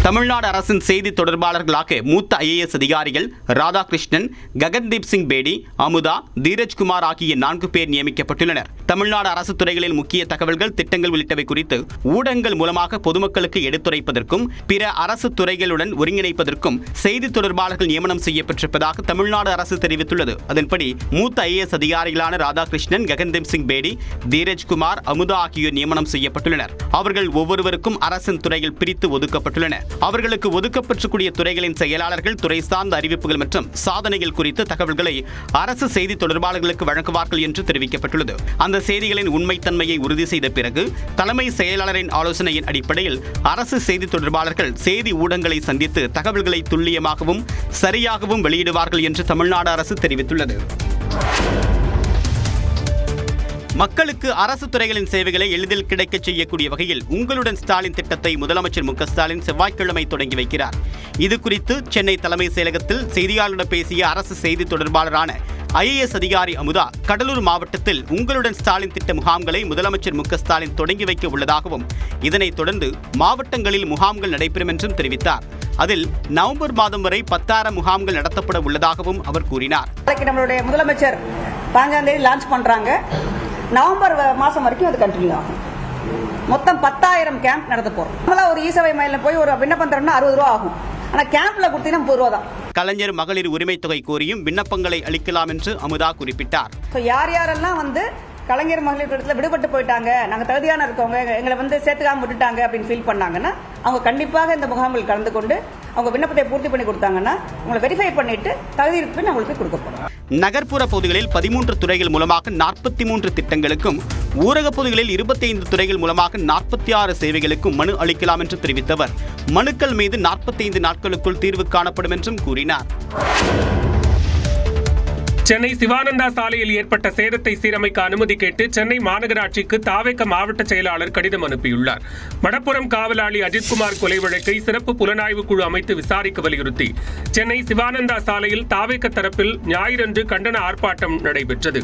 தமிழ்நாடு அரசின் செய்தி தொடர்பாளர்களாக மூத்த IAS அதிகாரிகள் ராதாகிருஷ்ணன், ககன்தீப் சிங் பேடி, அமுதா, தீரஜ்குமார் ஆகிய 4 பேர் நியமிக்கப்பட்டுள்ளனர். தமிழ்நாடு அரசு துறைகளின் முக்கிய தகவல்கள், திட்டங்கள் உள்ளிட்டவை குறித்து ஊடகங்கள் மூலமாக பொதுமக்களுக்கு எடுத்துரைப்பதற்கும் பிற அரசு துறைகளுடன் ஒருங்கிணைப்பதற்கும் செய்தி தொடர்பாளர்கள் நியமனம் செய்யப்பட்டிருப்பதாக தமிழ்நாடு அரசு தெரிவித்துள்ளது. அதன்படி மூத்த IAS அதிகாரிகளான ராதாகிருஷ்ணன், ககன்தீப் சிங் பேடி, தீரஜ்குமார், அமுதா ஆகியோர் நியமனம் செய்யப்பட்டுள்ளனர். அவர்கள் ஒவ்வொருவருக்கும் அரசின் துறைகள் பிரித்து ஒதுக்கப்பட்டுள்ளன. அவர்களுக்கு ஒதுக்கப்பட்டிருக்கூடிய துறைகளின் செயலாளர்கள் துறை சார்ந்த அறிவிப்புகள் மற்றும் சாதனைகள் குறித்து தகவல்களை அரசு செய்தி தொடர்பாளர்களுக்கு வழங்குவார்கள் என்று தெரிவிக்கப்பட்டுள்ளது. அந்த செய்திகளின் உண்மைத்தன்மையை உறுதி செய்த பிறகு தலைமை செயலாளரின் ஆலோசனையின் அடிப்படையில் அரசு செய்தி தொடர்பாளர்கள் செய்தி ஊடகங்களை சந்தித்து தகவல்களை துல்லியமாகவும் சரியாகவும் வெளியிடுவார்கள் என்று தமிழ்நாடு அரசு தெரிவித்துள்ளது. மக்களுக்கு அரசு துறைகளின் சேவைகளை எளிதில் கிடைக்கச் செய்யக்கூடிய வகையில் உங்களுடன் ஸ்டாலின் திட்டத்தை முதலமைச்சர் மு க ஸ்டாலின் செவ்வாய்க்கிழமை தொடங்கி வைக்கிறார். இதுகுறித்து சென்னை தலைமை செயலகத்தில் செய்தியாளர்களிடம் பேசிய அரசு செய்தி தொடர்பாளரான IAS அதிகாரி அமுதா, கடலூர் மாவட்டத்தில் உங்களுடன் ஸ்டாலின் திட்ட முகாம்களை முதலமைச்சர் மு க ஸ்டாலின் தொடங்கி வைக்க உள்ளதாகவும் இதனைத் தொடர்ந்து மாவட்டங்களில் முகாம்கள் நடைபெறும் என்றும் தெரிவித்தார். அதில் நவம்பர் மாதம் வரை 10,000 முகாம்கள் நடத்தப்பட உள்ளதாகவும் அவர் கூறினார். நம்மளுடைய முதலமைச்சர் 5ஆம் தேதி லான்ச் பண்றாங்க. நவம்பர் மாசம் வரைக்கும் அது கண்டினியூ ஆகும். மொத்தம் 10,000 கேம்ப் நடத்த போறோம். நம்மளா ஒரு இ-சேவை மையம் போய் ஒரு விண்ணப்பம் தரணும்னா 60 ரூபா ஆகும். ஆனா கேம்ப்ல கொடுத்தீங்கன்னா 30 ரூபா தான். கலைஞர் மகளிர் உரிமை தொகை கோரியும் விண்ணப்பங்களை அளிக்கலாம் என்று அமுதா குறிப்பிட்டார். யார் யாரெல்லாம் கலைஞர் மகளிர் திட்டத்தில் விடுபட்டு போயிட்டாங்க, நாங்க தகுதியான இருக்கவங்க, எங்களை சேர்த்துக்காம விட்டுட்டாங்க அப்படின்னு ஃபீல் பண்ணாங்கன்னா அவங்க கண்டிப்பாக இந்த முகாமில் கலந்து கொண்டு அவங்க விண்ணப்பத்தை பூர்த்தி பண்ணி கொடுத்தாங்கன்னா உங்களை வெரிஃபை பண்ணிட்டு தகுதி இருக்கு அவங்களுக்கு கொடுக்க போறோம். நகர்ப்புற பகுதிகளில் 13 துறைகள் மூலமாக 43 திட்டங்களுக்கும், ஊரக பகுதிகளில் 25 துறைகள் மூலமாக 46 சேவைகளுக்கும் மனு அளிக்கலாம் என்று தெரிவித்தவர், மனுக்கள் மீது 45 நாட்களுக்குள் தீர்வு காணப்படும் என்றும் கூறினார். சென்னை சிவானந்தா சாலையில் ஏற்பட்ட சேதத்தை சீரமைக்க அனுமதி கேட்டு சென்னை மாநகராட்சிக்கு தாவேக மாவட்ட செயலாளர் கடிதம் அனுப்பியுள்ளார். மடப்புரம் காவலாளி அஜித்குமார் கொலை வழக்கை சிறப்பு புலனாய்வு குழு அமைத்து விசாரிக்க வலியுறுத்தி சென்னை சிவானந்தா சாலையில் தாவேக தரப்பில் ஞாயிறன்று கண்டன ஆர்ப்பாட்டம் நடைபெற்றது.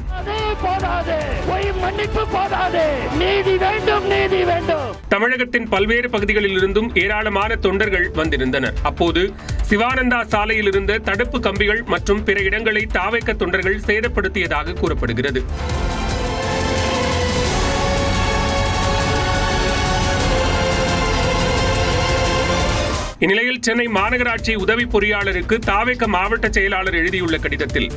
தமிழகத்தின் பல்வேறு பகுதிகளில் இருந்தும் ஏராளமான தொண்டர்கள் வந்திருந்தனர். அப்போது சிவானந்தா சாலையில் இருந்த தடுப்பு கம்பிகள் மற்றும் பிற இடங்களை தாவேக தொண்டர்கள் சேதப்படுத்தியதாக கூறப்படுகிறது. இந்நிலையில் சென்னை மாநகராட்சி உதவி பொறியாளருக்கு தாவேக மாவட்ட செயலாளர் எழுதியுள்ள கடிதத்தில்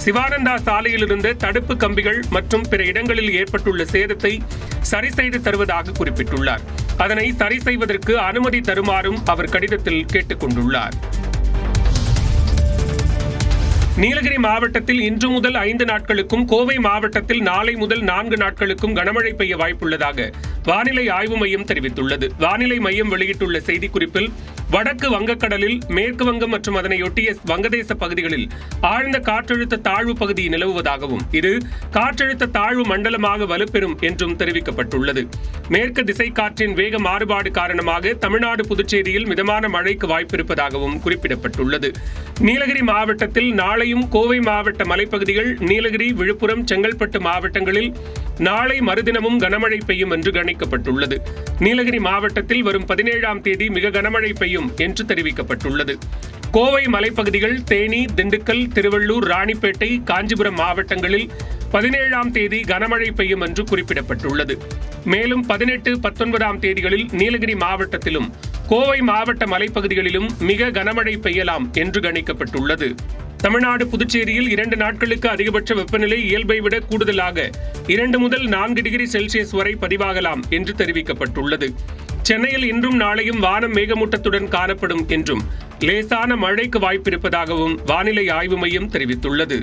சிவானந்தா சாலையில் இருந்த தடுப்பு கம்பிகள் மற்றும் பிற இடங்களில் ஏற்பட்டுள்ள சேதத்தை சரி செய்து தருவதாக குறிப்பிட்டுள்ளார். அதனை சரி செய்வதற்கு அனுமதி தருமாறும் அவர் கடிதத்தில் கேட்டுக் கொண்டுள்ளார். நீலகிரி மாவட்டத்தில் இன்று முதல் 5 நாட்களுக்கும், கோவை மாவட்டத்தில் நாளை முதல் 4 நாட்களுக்கும் கனமழை பெய்ய வாய்ப்புள்ளதாக வானிலை ஆய்வு மையம் தெரிவித்துள்ளது. வானிலை மையம் வெளியிட்டுள்ள செய்திக்குறிப்பில் வடக்கு வங்கக்கடலில், மேற்கு வங்கம் மற்றும் அதனையொட்டிய வங்கதேச பகுதிகளில் ஆழ்ந்த காற்றழுத்த தாழ்வு பகுதி நிலவுவதாகவும் இது காற்றழுத்த தாழ்வு மண்டலமாக வலுப்பெறும் என்றும் தெரிவிக்கப்பட்டுள்ளது. மேற்கு திசை காற்றின் வேக மாறுபாடு காரணமாக தமிழ்நாடு, புதுச்சேரியில் மிதமான மழைக்கு வாய்ப்பிருப்பதாகவும் குறிப்பிடப்பட்டுள்ளது. நீலகிரி மாவட்டத்தில் நாளையும் கோவை மாவட்ட மலைப்பகுதிகள், நீலகிரி, விழுப்புரம், செங்கல்பட்டு மாவட்டங்களில் நாளை மறுதினமும் கனமழை பெய்யும் என்று கணிக்கப்பட்டுள்ளது. நீலகிரி மாவட்டத்தில் வரும் 17ஆம் தேதி மிக கனமழை பெய்யும் என்று தெரிவிக்கப்பட்டுள்ளது. கோவை மலைப்பகுதிகள், தேனி, திண்டுக்கல், திருவள்ளூர், ராணிப்பேட்டை, காஞ்சிபுரம் மாவட்டங்களில் 17ஆம் தேதி கனமழை பெய்யும் என்று குறிப்பிடப்பட்டுள்ளது. மேலும் 18, 19ஆம் தேதிகளில் நீலகிரி மாவட்டத்திலும் கோவை மாவட்ட மலைப்பகுதிகளிலும் மிக கனமழை பெய்யலாம் என்று கணிக்கப்பட்டுள்ளது. தமிழ்நாடு, புதுச்சேரியில் 2 நாட்களுக்கு அதிகபட்ச வெப்பநிலை இயல்பை விட கூடுதலாக 2 முதல் 4 டிகிரி செல்சியஸ் வரை பதிவாகலாம் என்று தெரிவிக்கப்பட்டுள்ளது. சென்னையில் இன்றும் நாளையும் வானம் மேகமூட்டத்துடன் காணப்படும் என்றும் லேசான மழைக்கு வாய்ப்பிருப்பதாகவும் வானிலை ஆய்வு மையம் தெரிவித்துள்ளது.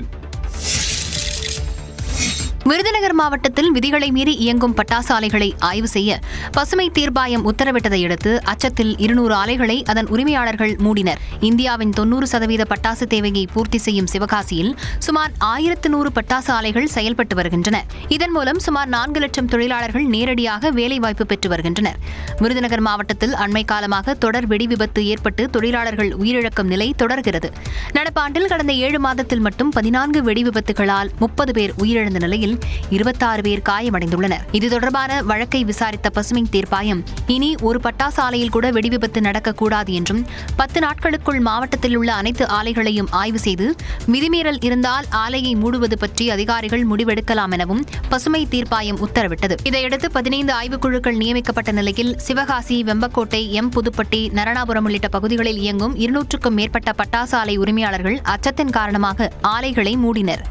விருதுநகர் மாவட்டத்தில் விதிகளை மீறி இயங்கும் பட்டாசு ஆலைகளை ஆய்வு செய்ய பசுமை தீர்ப்பாயம் உத்தரவிட்டதையடுத்து அச்சத்தில் 200 ஆலைகளை அதன் உரிமையாளர்கள் மூடினர். இந்தியாவின் 90% பட்டாசு தேவையை பூர்த்தி செய்யும் சிவகாசியில் சுமார் 1100 பட்டாசு ஆலைகள் செயல்பட்டு வருகின்றன. இதன் மூலம் சுமார் 4 லட்சம் தொழிலாளர்கள் நேரடியாக வேலைவாய்ப்பு பெற்று வருகின்றனர். விருதுநகர் மாவட்டத்தில் அண்மை காலமாக தொடர் வெடி விபத்து ஏற்பட்டு தொழிலாளர்கள் உயிரிழக்கும் நிலை தொடர்கிறது. நடப்பாண்டில் கடந்த 7 மாதத்தில் மட்டும் 14 வெடி விபத்துகளால் 30 பேர் உயிரிழந்த நிலையில் 26 பேர் காயமடைந்துள்ளனர். இது தொடர்பான வழக்கை விசாரித்த பசுமை தீர்ப்பாயம் இனி ஒரு பட்டாசாலையில் கூட வெடிவிபத்து நடக்கக்கூடாது என்றும் 10 நாட்களுக்குள் மாவட்டத்தில் உள்ள அனைத்து ஆலைகளையும் ஆய்வு செய்து விதிமீறல் இருந்தால் ஆலையை மூடுவது பற்றி அதிகாரிகள் முடிவெடுக்கலாம் எனவும் பசுமை தீர்ப்பாயம் உத்தரவிட்டது. இதையடுத்து 15 ஆய்வுக்குழுக்கள் நியமிக்கப்பட்ட நிலையில் சிவகாசி, வெம்பக்கோட்டை, புதுப்பட்டி, நரணாபுரம் உள்ளிட்ட பகுதிகளில் இயங்கும் 200க்கும் மேற்பட்ட பட்டாசு ஆலை உரிமையாளர்கள் அச்சத்தின் காரணமாக ஆலைகளை மூடினர்.